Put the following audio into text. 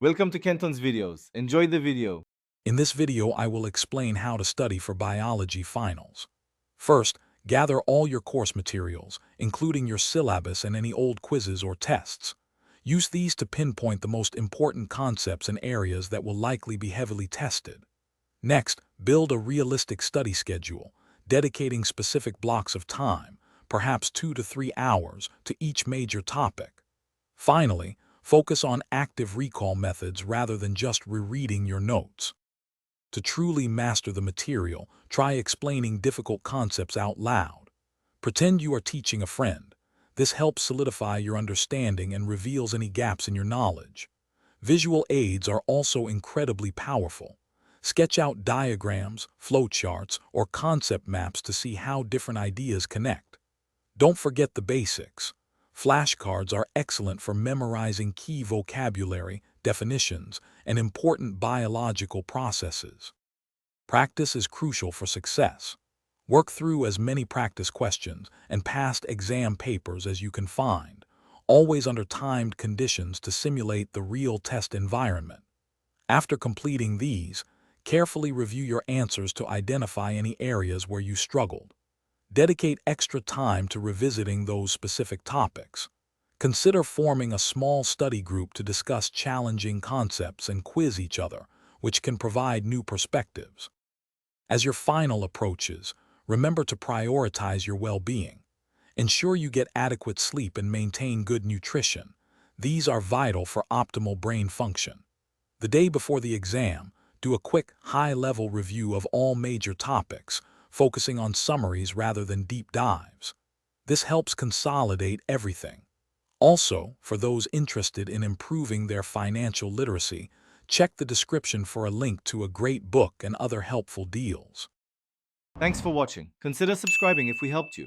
Welcome to Kenton's videos. Enjoy the video. In this video, I will explain how to study for biology finals. First, gather all your course materials, including your syllabus and any old quizzes or tests. Use these to pinpoint the most important concepts and areas that will likely be heavily tested. Next, build a realistic study schedule, dedicating specific blocks of time, perhaps 2 to 3 hours, to each major topic. Finally, focus on active recall methods rather than just rereading your notes. To truly master the material, try explaining difficult concepts out loud. Pretend you are teaching a friend. This helps solidify your understanding and reveals any gaps in your knowledge. Visual aids are also incredibly powerful. Sketch out diagrams, flowcharts, or concept maps to see how different ideas connect. Don't forget the basics. Flashcards are excellent for memorizing key vocabulary, definitions, and important biological processes. Practice is crucial for success. Work through as many practice questions and past exam papers as you can find, always under timed conditions to simulate the real test environment. After completing these, carefully review your answers to identify any areas where you struggled. Dedicate extra time to revisiting those specific topics. Consider forming a small study group to discuss challenging concepts and quiz each other, which can provide new perspectives. As your final approaches, remember to prioritize your well-being. Ensure you get adequate sleep and maintain good nutrition. These are vital for optimal brain function. The day before the exam, do a quick, high-level review of all major topics, focusing on summaries rather than deep dives. This helps consolidate everything. Also, for those interested in improving their financial literacy, check the description for a link to a great book and other helpful deals. Thanks for watching. Consider subscribing if we helped you.